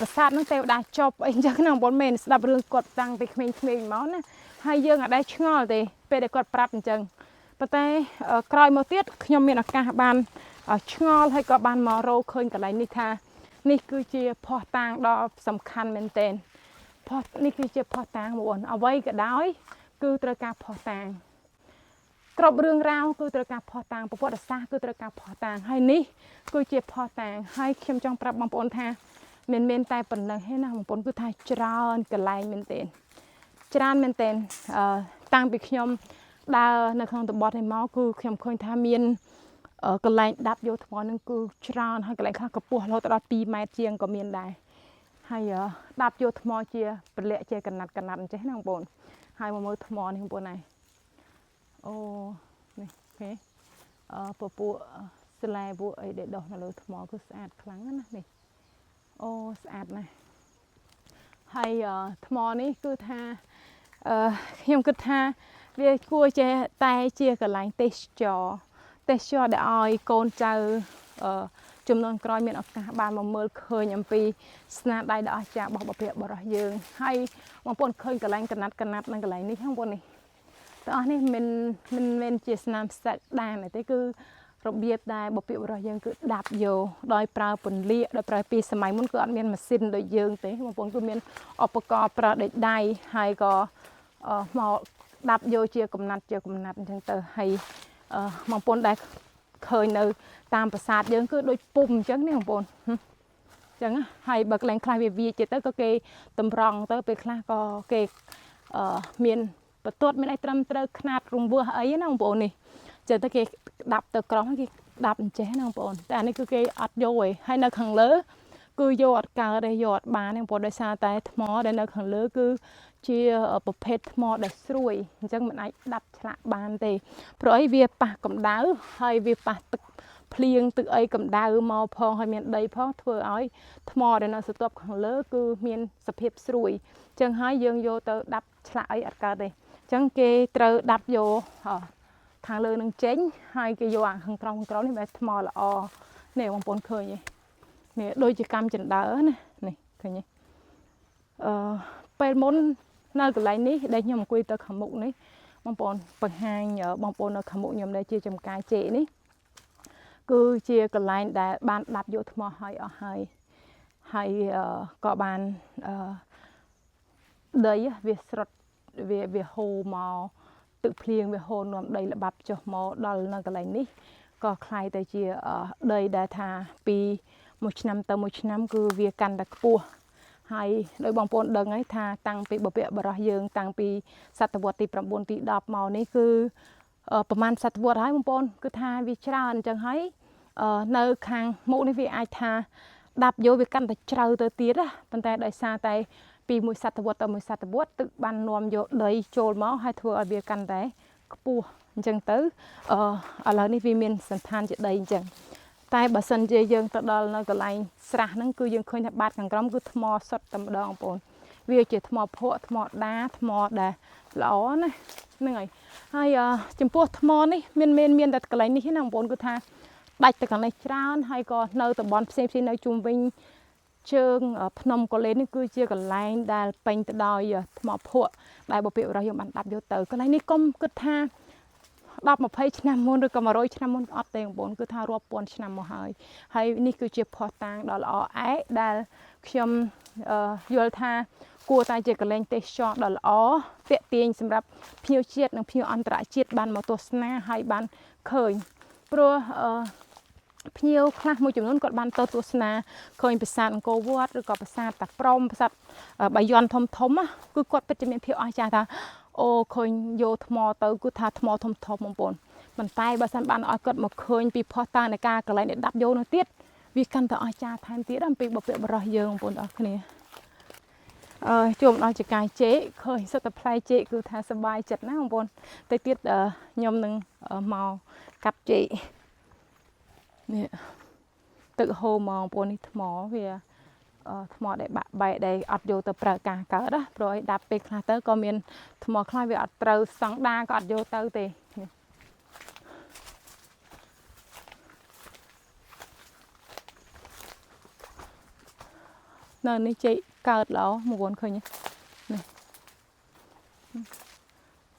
ប្រាសាទហ្នឹងទេវតាចប់អីអញ្ចឹងណាបងប្អូនមែនស្ដាប់រឿងគាត់តាំងពីក្មេងៗមកណាហើយយើងអត់ដែលឆ្ងល់ទេពេលដែលគាត់ប្រាប់អញ្ចឹងប៉ុន្តែក្រោយមកទៀតខ្ញុំមានឱកាសបានឆ្ងល់ហើយក៏បានមករកឃើញកន្លែងនេះថានេះគឺជាភស្តុតាងដ៏សំខាន់មែនទែននេះគឺជាភស្តុតាងបងប្អូនអ្វីក៏ដោយគឺត្រូវការភស្តុតាងគ្រប់រឿងរ៉ាវគឺត្រូវការភស្តុតាងប្រវត្តិសាស្ត្រគឺត្រូវការភស្តុតាងហើយនេះគឺជាភស្តុតាងហើយខ្ញុំចង់ប្រាប់បងប្អូនថាមិនមែនតែប៉ុណ្ណឹងទេណាបងប្អូនគឺថាច្រើនកន្លែងមែនទែនច្រើនមែនទែនតាំងពីខ្ញុំដើរនៅក្នុងតំបន់នេះមកគឺខ្ញុំឃើញថាមានកន្លែងដាប់យកថ្មនឹងគឺច្រើនហើយកន្លែងខ្លះកម្ពស់រហូតដល់2ម៉ែត្រជាងក៏មានដែរហើយដាប់យកថ្មជាប្រលាក់ជាកណាត់អញ្ចឹងណាបងប្អូនហើយមកមើលថ្មនេះបងប្អូនណាអូនេះគេពពួកស្លែពួកអីដែលដុះនៅលើថ្មគឺស្អាតខ្លាំងណាស់នេះអូស្អាតណាស់ហើយថ្មនេះគឺថាខ្ញុំគិតថាវាគួរចេះតែជាកន្លែងទេសចរដែលឲ្យកូនចៅចំនួនក្រោយមានឱកាសបានមកមើលឃើញអំពីស្នាដៃដ៏អស្ចារ្យរបស់បុព្វបុរសយើងហើយបងប្អូនឃើញកន្លែងកណាត់នៅកន្លែងនេះបងប្អូននេះទាំងអស់នេះមិនមែនជាស្នាមស្ទឹកដានទេគឺរបៀបដែលបុព្វបុរសយើងគឺដាប់យកដោយប្រើពន្លាកដោយប្រើពីសម័យមុនគឺអត់មានម៉ាស៊ីនដូចយើងទេបងប្អូនគឺមានឧបករណ៍ប្រើដោយដៃហើយក៏មកដាប់យកជាកំណាត់អញ្ចឹងទៅហើយបងប្អូនដែលឃើញនៅតាមប្រាសាទយើងគឺដូចពុំអញ្ចឹងនេះបងប្អូនអញ្ចឹងហើយបើកន្លែងខ្លះវាទៀតទៅក៏គេតម្រង់ទៅពេលខ្លះក៏គេមានបន្ទាត់មានអីត្រឹមត្រូវຂ្នាតរង្វះអីណាបងប្អូននេះចឹងទៅគេដាប់ទៅក្រោមគេដាប់អញ្ចេះណាបងប្អូនតែអានេះគឺគេអត់យកទេហើយនៅខាងលើគឺយកអត់កើតទេយកអត់បានទេបងប្អូនដោយសារតែថ្មដែលនៅខាងលើគឺជាប្រភេទថ្មដែលស្រួយអញ្ចឹងមិនអាចដាប់ឆ្លាក់បានទេព្រោះអីវាប៉ះកម្ដៅហើយវាប៉ះទឹកភ្លៀងទឹកអីកម្ដៅមកផងហើយមានដីផងធ្វើឲ្យថ្មដែលនៅស្ទប់ខាងលើគឺមានសភាពស្រួយអញ្ចឹងហើយយើងយកទៅដាប់ឆ្លាក់អីអត់កើតទេអញ្ចឹងគេត្រូវដាប់យកខាងលើនឹងចេញហើយគេយកអាខាងក្រោមនេះបែបថ្មល្អនេះបងប្អូនឃើញទេនេះដូចជាកម្មចិនដើណានេះឃើញទេពេលមុននៅកន្លែងនេះដែលខ្ញុំអង្គុយទៅខាងមុខនេះបងប្អូនបង្ហាញបងប្អូននៅខាងមុខខ្ញុំដែលជាចំការចេកនេះគឺជាកន្លែងដែលបានដាប់យកថ្មហើយអស់ហើយក៏បានដីវាស្រុតវាហូរមកទឹកភ្លៀងវាហូរនាំដីល្បាប់ចុះមកដល់នៅកន្លែងនេះក៏คล้ายទៅជាដីដែលថាពីមួយឆ្នាំទៅមួយឆ្នាំគឺវាកាន់តែខ្ពស់ហើយដោយបងប្អូនដឹងហើយថាតាំងពីបុព្វបុរសយើងតាំងពីសតវត្សទី9ទី10មកនេះគឺប្រហែលសតវត្សហើយបងប្អូនគឺថាវាច្រើនអញ្ចឹងហើយនៅខាងមុខនេះវាអាចថាដាប់យកវាកាន់តែជ្រៅទៅទៀតណាប៉ុន្តែដោយសារតែពីមួយសតវត្សទៅមួយសតវត្សទឹកបាននាំយកដីចូលមកហើយធ្វើឲ្យវាកាន់តែខ្ពស់អញ្ចឹងទៅឥឡូវនេះវាមានសន្តានជាដីអញ្ចឹងតែបើសិនជាយើងទៅដល់នៅកន្លែងស្រះហ្នឹងគឺយើងឃើញថាបាតខាងក្រោមគឺថ្មសុទ្ធតែម្ដងបងប្អូនវាជាថ្មភក់ថ្មដាថ្មដែលល្អណាហ្នឹងហើយចំពោះថ្មនេះមានតែកន្លែងនេះណាបងប្អូនគឺថាដាច់ទៅកន្លែងច្រើនហើយក៏នៅតំបន់ផ្សេងនៅជុំវិញជើងភ្នំកូលែននេះគឺជាកន្លែងដែលពេញទៅដោយថ្មភក់ដែលបុព្វបុរសយើងបានដាប់យកទៅកន្លែងនេះកុំគិតថា10-20 ឆ្នាំមុនឬក៏100ឆ្នាំមុនអត់ទេបងប្អូនគឺថារាប់ពាន់ឆ្នាំមកហើយនេះគឺជាភស្តុតាងដ៏ល្អឯកដែលខ្ញុំយល់ថាគួរតែជាកន្លែងទេសចរដ៏ល្អទាក់ទាញសម្រាប់ភ្ញៀវជាតិនិងភ្ញៀវអន្តរជាតិបានមកទស្សនាហើយបានឃើញព្រោះភ្ញៀវខ្លះមួយចំនួនគាត់បានទៅទស្សនាឃើញប្រាសាទអង្គរវត្តឬក៏ប្រាសាទតាព្រំប្រាសាទបាយ័នធំគឺគាត់ពិតជាមានភាពអស្ចារ្យថាអូឃើញយកថ្មទៅគឺថាថ្មធំបងប្អូនប៉ុន្តែបើសិនបានឲ្យគាត់មកឃើញពីភស្តុតាងនៃការកន្លែងដែលដាប់យកនោះទៀត វាកាន់តែអស្ចារ្យថែមទៀតអំពីបុព្វបុរសយើងបងប្អូនអរគ្នាជួបដល់ចកាយចេកឃើញសិតតែផ្លែចេកគឺថាសប្បាយចិត្តណាបងប្អូនទៅទៀតខ្ញុំនឹងមកកាប់ចេកនេះទឹកហូរមកបងប្អូននេះថ្មវាថ្មដែលបាក់បែកដែលអត់យកទៅប្រើការកើតណាព្រោះឲ្យដាប់ពេលខ្លះទៅក៏មានថ្មខ្លះវាអត់ត្រូវស្តង់ដាក៏អត់យកទៅទេនៅនេះចេកកើតល្អមកវនឃើញនេះ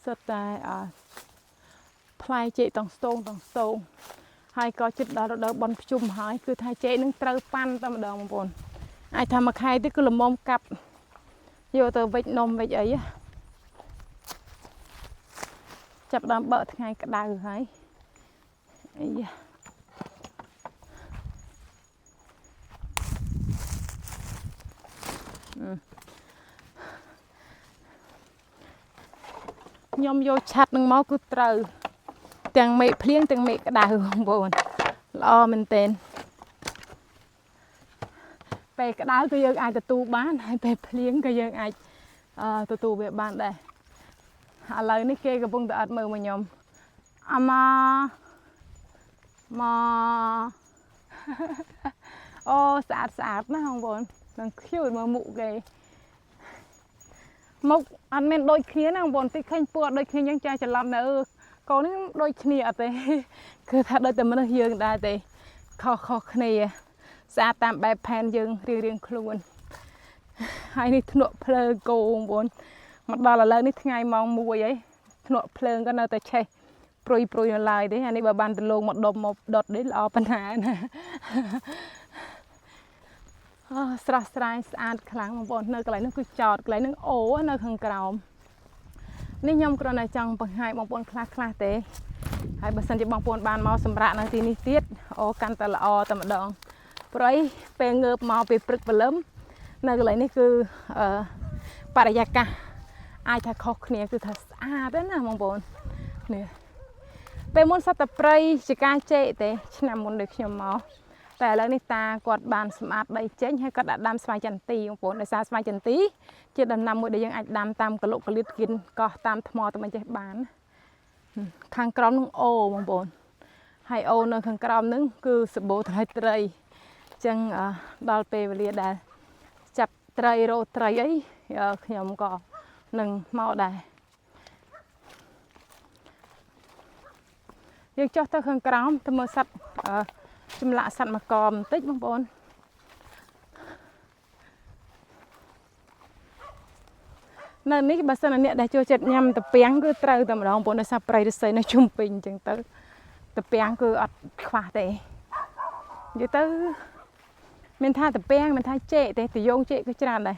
សុទ្ធតែផ្លែចេកតង់ស្ទងហើយក៏ចិត្តដល់រដូវបន់ភ្ជុំហើយគឺថាចេកនឹងត្រូវប៉ាន់តែម្ដងបងប្អូនអាចថាមួយខែទៀតគឺល្មមកាប់យកទៅវិចនំវិចអីចាប់ដើមបើកថ្ងៃក្តៅហើយអាយ៉ាខ្ញុំយកឆាត់នឹងមកគឺត្រូវទាំងមេឃភ្លៀងទាំងមេឃក្តៅបងប្អូនល្អមែនទែនពេលក្តៅគឺយើងអាចទទួលបានហើយពេលភ្លៀងក៏យើងអាចទទួលវាបានដែរឥឡូវនេះគេកំពុងតែអត់មើលមកខ្ញុំអាម៉ាអូស្អាតណាបងប្អូននឹងខៀវមើលមុខគេមុខអត់មានដូចគ្នាណាបងប្អូនទីឃើញពណ៌ដូចគ្នាយើងចាស់ច្រឡំនៅកូននេះដូចគ្នាអត់ទេគឺថាដូចតែមនុស្សយើងដែរទេខុសគ្នាស្អាតតាមបែបផែនយើងរៀងខ្លួនហើយនេះធ្នក់ភ្លើងគោបងប្អូនមកដល់ឥឡូវនេះថ្ងៃម៉ោង 1 ហើយធ្នក់ភ្លើងក៏នៅតែឆេះព្រុយនៅឡើយទេអានេះបើបានទៅលងមកដុំមកដុតនេះល្អប៉ុណ្ណាណាស្រស់ស្រាយស្អាតខ្លាំងបងប្អូននៅកន្លែងនោះគឺចោតកន្លែងនោះអូនៅខាងក្រោមនេះខ្ញុំគ្រាន់តែចង់បង្ហាញបងប្អូនខ្លះទេហើយបើសិនជាបងប្អូនបានមកសម្រាប់នៅទីនេះទៀតអូកាន់តែល្អតែម្ដងព្រោះពេលងើបមកពេលព្រឹកព្រលឹមនៅកន្លែងនេះគឺបរិយាកាសអាចថាខុសគ្នាគឺថាស្អាតណាបងប្អូននេះពេលមុនសត្វតែព្រៃជាការចេកទេឆ្នាំមុនដូចខ្ញុំមកតែឥឡូវនេះតាគាត់បានសម្អាតដីចេញហើយគាត់ដាក់ដាំស្វាយចន្ទីបងប្អូនដោយសារស្វាយចន្ទីជាដំណាំមួយដែលយើងអាចដាំតាមកលុកកលៀតគៀនកោះតាមថ្មទៅមិនចេះបានខាងក្រោមនឹងអូបងប្អូនហើយអូនៅខាងក្រោមនឹងគឺសម្បូរត្រីអញ្ចឹងដល់ពេលវេលាដែលចាប់ត្រីរោត្រីអីខ្ញុំក៏នឹងមកដែរយើងចុះទៅខាងក្រោមទៅមើលសត្វចម្លាក់សត្វមកបន្តិចបងប្អូននៅនេះបើសិនអ្នកដែលចូលចិត្តញ៉ាំតាពាំងគឺត្រូវតែម្ដងបងប្អូនដោយសារព្រៃឫស្សីនៅជុំវិញអញ្ចឹងទៅតាពាំងគឺអត់ខ្វះទេនិយាយទៅមានថាតាពាំងមានថាចេកទេតយងចេកគឺច្រើនដែរ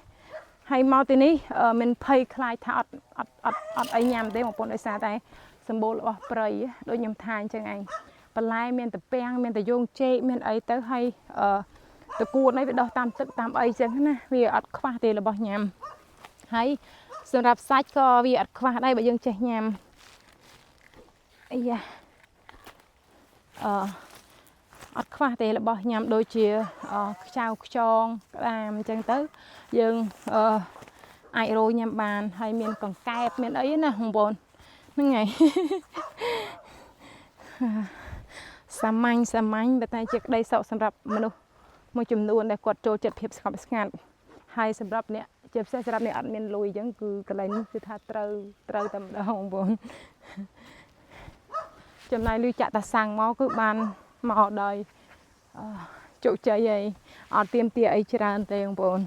ហើយមកទីនេះមិនភ័យខ្លាចថាអត់អីញ៉ាំទេបងប្អូនដោយសារតែសម្បូររបស់ព្រៃដូចខ្ញុំថាអញ្ចឹងឯងបន្លែមានតាពាំងមានតយងចេកមានអីទៅហើយតកួនអីវាដោះតាមទឹកតាមអីអញ្ចឹងណាវាអត់ខ្វះទេរបស់ញ៉ាំហើយសម្រាប់សាច់ក៏វាអត់ខ្វះដែរបើយើងចេះញ៉ាំអាយ៉ាអត់ខ្វះទេរបស់ញ៉ាំដូចជាខ្ចៅខ្យងក្តាមអញ្ចឹងទៅយើងអាចរោយញ៉ាំបានហើយមានកង្កែបមានអីណាបងប្អូនហ្នឹងហើយសាមញ្ញតែជាក្តីសុខសម្រាប់មនុស្សមួយចំនួនដែលគាត់ចូលចិត្តភាពស្ងប់ស្ងាត់ហើយសម្រាប់អ្នកជាពិសេសសម្រាប់អ្នកអត់មានលុយអញ្ចឹងគឺកន្លែងនេះគឺថាត្រូវតែម្ដងបងប្អូនចំណាយលុយចាក់តាសាំងមកគឺបានមកដោយជោគជ័យហើយអត់ទៀមទាអីច្រើនទេបងប្អូន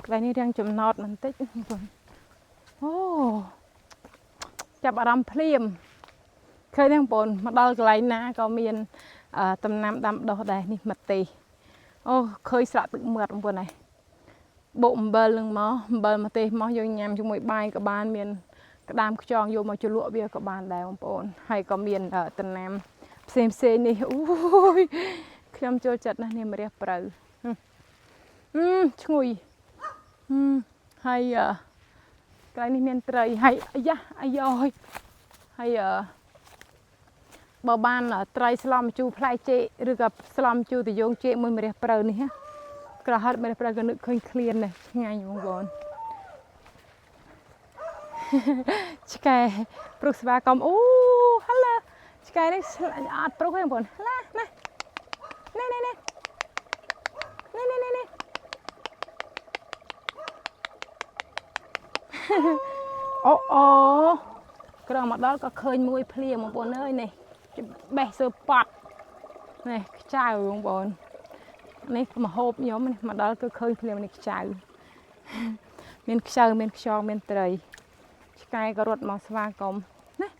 កន្លែងនេះរៀងចំណោតបន្តិចបងប្អូនអូចាប់អារម្មណ៍ភ្លាមឃើញទេបងប្អូនមកដល់កន្លែងណាក៏មានដំណាំដាំដុះដែរនេះម្ទេសអូឃើញស្រក់ទឹកមាត់បងប្អូនហើយបុកអំបិលនឹងមកអំបិលម្ទេសមកយើងញ៉ាំជាមួយបាយក៏បានមានក្តាមខ្យងយកមកជ្រលក់វាក៏បានដែរបងប្អូនហើយក៏មានដំណាំផ្សេងនេះអូយខ្ញុំចូលចិត្តណាស់នេះម្រះព្រៅ ឈ្ងុយហើយកន្លែងនេះមានត្រីហើយអាយ៉ាអាយ៉យហើយបើបានត្រីស្លំជូរផ្លែចេកឬក៏ស្លំជូរតយងចេកមួយម្រះព្រៅនេះក្រហត់ម្រះព្រៅក៏នឹកឃើញឃ្លានដែរឆ្ងាញ់បងប្អូនឆ្កែព្រុសស្វាកំអូហឡូឆ្កែនេះអត់ព្រុសទេបងប្អូនឡាណានេះអូក្រមកដល់ក៏ឃើញមួយភ្លៀងបងប្អូនអើយនេះបេះសើប៉ាត់នេះខ្ចៅបងប្អូននេះមហូបខ្ញុំនេះមកដល់គឺឃើញភ្លៀងនេះខ្ចៅមានខ្ចៅមានខ្យងមានត្រីឆ្កែក៏រត់មកស្វាគមន៍នេះ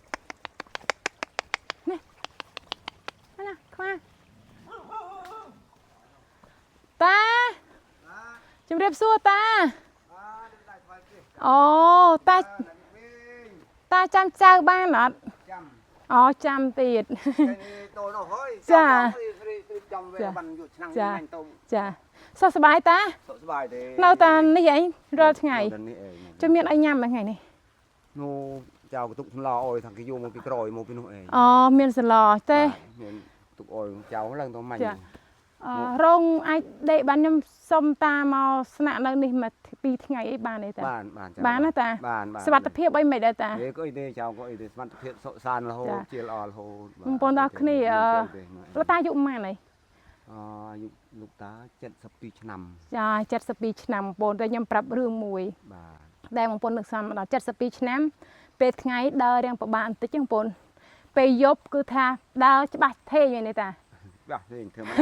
ណាខ្វាតាជំរាបសួរតាអូតាចាំចៅបានអត់អូចាំទៀតចាសុខសប្បាយតាសុខសប្បាយទេនៅតានេះអីរាល់ថ្ងៃចាំមានអីញ៉ាំថ្ងៃនេះនោះចៅកតុកស្លោអើយថាគេយកមកពីក្រោយមកពីនោះឯងអូមានស្លោទេមានទុកអើយចៅឡើងទៅមាញ់រងអាចដេកបានខ្ញុំសុំតាមកស្នាក់នៅនេះមក2ថ្ងៃអីបានទេតាបានណាតាសុខភាពអីមិនដែរតាក៏អីទេចៅក៏អីទេសុខភាពសុខសាន្តរហូតជាល្អរហូតបងប្អូនដល់គ្នាលោកតាអាយុប៉ុន្មានហើយអាយុលោកតា72ឆ្នាំចា72ឆ្នាំបងប្អូនតែខ្ញុំប្រាប់រឿងមួយបាទដែលបងប្អូននឹកស្មានដល់72ឆ្នាំពេលថ្ងៃដើររៀងពិបាកបន្តិចហ្នឹងបងប្អូនពេលយប់គឺថាដើរច្បាស់ថេយនេះតាបាទធម្មតា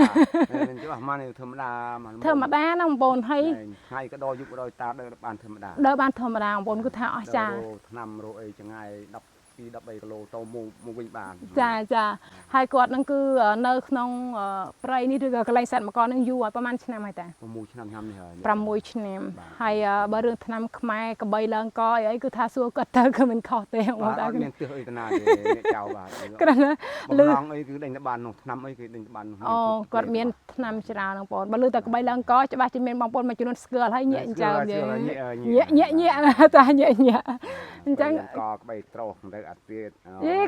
មិនច្បាស់មកនេះធម្មតាហ្នឹងបងប្អូនហើយថ្ងៃក៏ដល់យប់ក៏ដល់តាដើរបានធម្មតាដើរបានធម្មតាបងប្អូនគឺថាអស្ចារ្យឆ្នាំរអីចង្ងាយ12 13គីឡូទៅមកវិញបានចាហើយគាត់នឹងគឺនៅក្នុងព្រៃនេះឬក៏កន្លែងសត្វមកកនឹងយូរហើយប្រហែលឆ្នាំហើយតា6ឆ្នាំនេះហើយ6ឆ្នាំហើយបើរឿងឆ្នាំខ្មែរកបីឡើងកអីគឺថាសួរគាត់ទៅគឺមិនខុសទេបងតាមានទិសអីតាណាទេអ្នកចៅបាទគ្រាន់តែលឺអីគឺដេញទៅបាននោះឆ្នាំអីគឺដេញទៅបាននោះអូគាត់មានឆ្នាំច្រើនបងប្អូនបើលឺតែកបីឡើងកច្បាស់ជាមានបងប្អូនមួយចំនួនស្គាល់ហើយញាក់ចៅញាក់តាញាក់អញ្ចឹងកក្បីត្រោះទៅអត់ទៀត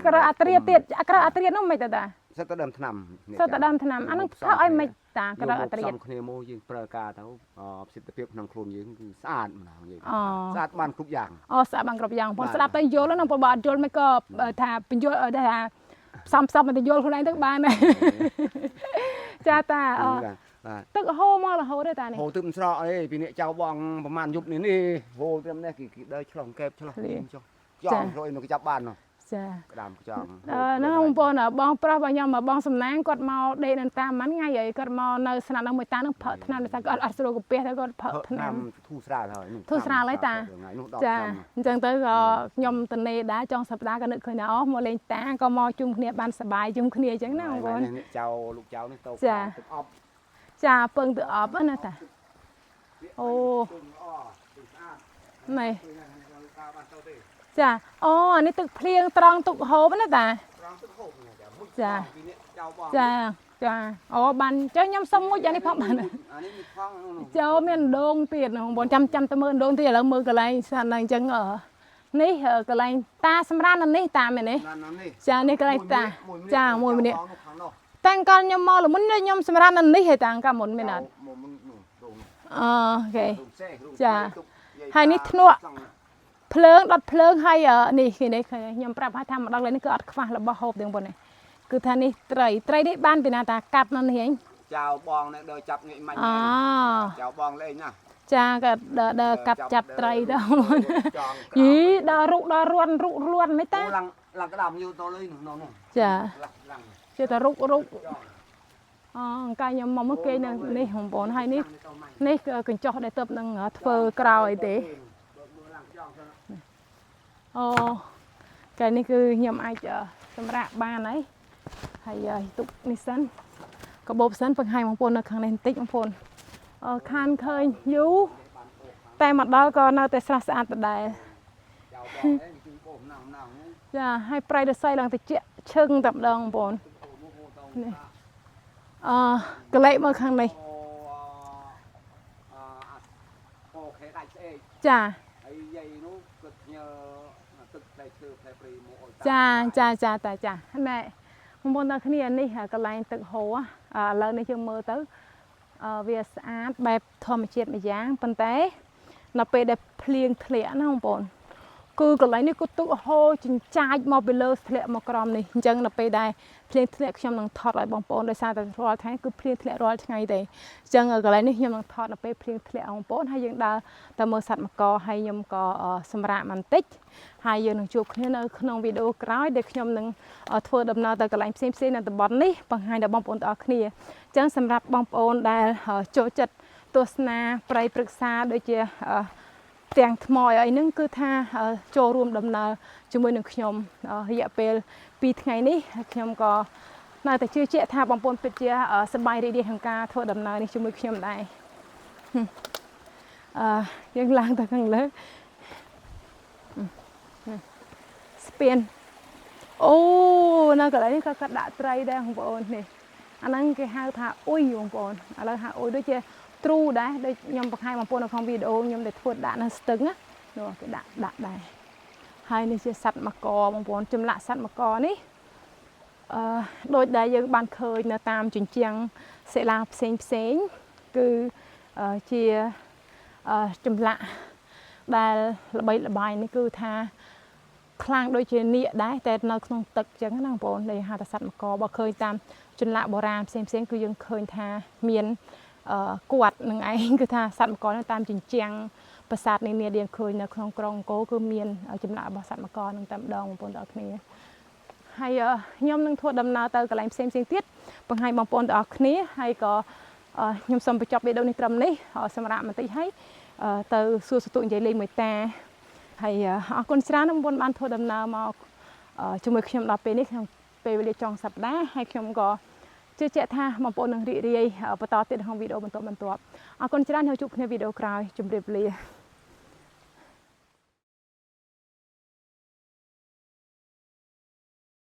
ក្រអត្រាទៀតក្រអត្រានោះមិនទេតាសិតទៅដើមឆ្នាំសិតទៅដើមឆ្នាំអានោះធ្វើឲ្យមិនតាក្រអត្រាសំគ្នាមកយើងប្រើការទៅប្រសិទ្ធភាពក្នុងខ្លួនយើងគឺស្អាតម្ដងនិយាយស្អាតបានគ្រប់យ៉ាងស្អាតបានគ្រប់យ៉ាងបងស្ដាប់ទៅយល់ហ្នឹងបងបើអត់យល់មិនក៏ថាបញ្យល់ថាផ្សំមិនទៅយល់ខ្លួនឯងទៅបានដែរចាតាទឹកហូរមករហូតទេតានេះហូរទឹកមិនស្រកអីពីអ្នកចៅបងប្រហែលយប់នេះវោត្រឹមនេះគេដើរឆ្លងកែបឆ្លងលៀងចុះចង់ខ្លួននោះគេចាប់បាននោះចាក្តាមចង់ហ្នឹងបងប្អូនបងប្រុសរបស់ខ្ញុំបងសំណាងគាត់មកដេកនៅតាមហ្នឹងថ្ងៃអីគាត់មកនៅស្នាក់នៅមួយតានឹងផឹកថ្នាំតែគាត់អត់ស្រួលកាពះតែគាត់ផឹកថ្នាំធូរស្រាលហើយធូរស្រាលហើយតាចាអញ្ចឹងទៅក៏ខ្ញុំតនេដែរចុងសប្តាហ៍ក៏នឹកឃើញថាមកលេងតាក៏មកជុំគ្នាបានសប្បាយជុំគ្នាអញ្ចឹងណាបងប្អូនអ្នកចៅលោកចៅនេះទៅទឹកអប់ចាពឹងទឹកអប់ណាតាអូនេះចាអូនេះទឹកភ្លៀងត្រង់ទឹកហូបណាតាចាអូបានចុះខ្ញុំសុំមួយអានេះផងបានចូលមានដងទៀតបងប្អូនចាំទៅមើលដងទៀតឥឡូវមើលកន្លែងស្អាតហ្នឹងអញ្ចឹងនេះកន្លែងតាសម្រាប់នៅនេះតាមែនទេចានេះកន្លែងតាចាមួយម្នាក់តាំងកាលខ្ញុំមកល្មុនខ្ញុំសម្រាប់នៅនេះហើយតាំងកាលមុនមែនអត់អូខេចាហើយនេះធ្នក់ភ្លើងដុតភ្លើងហើយនេះខ្ញុំប្រាប់ឲ្យថាមកដល់នេះគឺអត់ខ្វះរបស់ហូបទាំងប៉ុណ្ណេះគឺថានេះត្រីនេះបានពីណាតាកាប់នៅនេះឯងចៅបងនេះដើរចាប់ងាកមាញ់ចៅបងលេងណាចាក៏ដើរកាប់ចាប់ត្រីទៅយីដល់រុកដល់រួនមិនតាឡើងក្តាមយូរទៅលេងនោះចាជឿតែរុកកាយខ្ញុំមកមើលគេនៅនេះបងប្អូនហើយនេះកញ្ចុះដែលទៅនឹងធ្វើក្រោយទេអូកាលនេះគឺខ្ញុំអាចសម្រាប់បានហើយទុកនេះសិនកាបូបសិនបង្ហាញបងប្អូននៅខាងនេះបន្តិចបងប្អូនខានឃើញយូរតែមកដល់ក៏នៅតែស្រស់ស្អាតដដែលចាហើយប្រៃរស័យឡើងតិចឈឹងតែម្ដងបងប្អូននេះកលែកមើលខាងនេះ ចា ហើយយាយនោះគាត់ញ៉ាទឹកតែឈើផ្លែព្រីមកអោយ ចាតែចាណែបងប្អូនទាំងគ្នានេះកន្លែងទឹកហូរឥឡូវនេះយើងមើលទៅវាស្អាតបែបធម្មជាតិមួយយ៉ាងប៉ុន្តែនៅពេលដែលភ្លៀងធ្លាក់ណាបងប្អូនគឺកន្លែងនេះក៏ទឹកហូរចិញ្ចាចមកពីលើធ្លាក់មកក្រោមនេះអញ្ចឹងនៅពេលដែលភ្លៀងធ្លាក់ខ្ញុំនឹងថតឲ្យបងប្អូនដោយសារតែរាល់ថ្ងៃគឺភ្លៀងធ្លាក់រាល់ថ្ងៃទេអញ្ចឹងកន្លែងនេះខ្ញុំនឹងថតនៅពេលភ្លៀងធ្លាក់បងប្អូនហើយយើងដើរទៅមើលសត្វមកកហើយខ្ញុំក៏សម្រាកបន្តិចហើយយើងនឹងជួបគ្នានៅក្នុងវីដេអូក្រោយដែលខ្ញុំនឹងធ្វើដំណើរទៅកន្លែងផ្សេងៗនៅតំបន់នេះបង្ហាញដល់បងប្អូនទាំងអស់គ្នាអញ្ចឹងសម្រាប់បងប្អូនដែលចូលចិត្តទស្សនាព្រៃព្រឹក្សាដូចជាទាំងថ្មអីហ្នឹងគឺថាចូលរួមដំណើរជាមួយនឹងខ្ញុំរយៈពេល2ថ្ងៃនេះខ្ញុំក៏នៅតែជឿជាក់ថាបងប្អូនពិតជាសប្បាយរីករាយក្នុងការធ្វើដំណើរនេះជាមួយខ្ញុំដែរយើងឡើងទៅខាងលើស្ពានអូនៅកន្លែងនេះក៏គាត់ដាក់ត្រីដែរបងប្អូននេះអាហ្នឹងគេហៅថាអ៊ុយបងប្អូនឥឡូវហៅអ៊ុយដូចជាទ្រូដែរដូចខ្ញុំបង្ហាញបងប្អូននៅក្នុងវីដេអូខ្ញុំដែលធ្វើដាក់នៅស្ទឹងណានោះគេដាក់ដែរហើយនេះជាសត្វមកកបងប្អូនចម្លាក់សត្វមកកនេះដូចដែលយើងបានឃើញនៅតាមជញ្ជាំងសិលាផ្សេងគឺជាចម្លាក់ដែលល្បីល្បាញនេះគឺថាខ្លាំងដូចជានាគដែរតែនៅក្នុងទឹកអញ្ចឹងណាបងប្អូនដែលហៅថាសត្វមកកបើឃើញតាមចម្លាក់បុរាណផ្សេងគឺយើងឃើញថាមានគាត់នឹងឯងគឺថាសត្វមកកនៅតាមជញ្ជាំងប្រាសាទនានាដែលឃើញនៅក្នុងក្រុងអង្គរគឺមានចម្លាក់របស់សត្វមកកនឹងតែម្ដងបងប្អូនទាំងអស់គ្នាហើយខ្ញុំនឹងធ្វើដំណើរទៅកន្លែងផ្សេងទៀតបង្ហាញបងប្អូនទាំងអស់គ្នាហើយក៏ខ្ញុំសូមបញ្ចប់វីដេអូនេះត្រឹមនេះសម្រាប់បន្តិចហើយទៅសួរសួរនិយាយលេងមួយតាហើយអរគុណច្រើនបងប្អូនបានធ្វើដំណើរមកជាមួយខ្ញុំដល់ពេលនេះក្នុងពេលវេលាចុងសប្តាហ៍ហើយខ្ញុំក៏ជឿជាក់ថាបងប្អូននឹងរីករាយបន្តទៀតក្នុងវីដេអូបន្តអរគុណច្រើនហើយជួបគ្នាវីដេអូក្រោយជម្រាបលា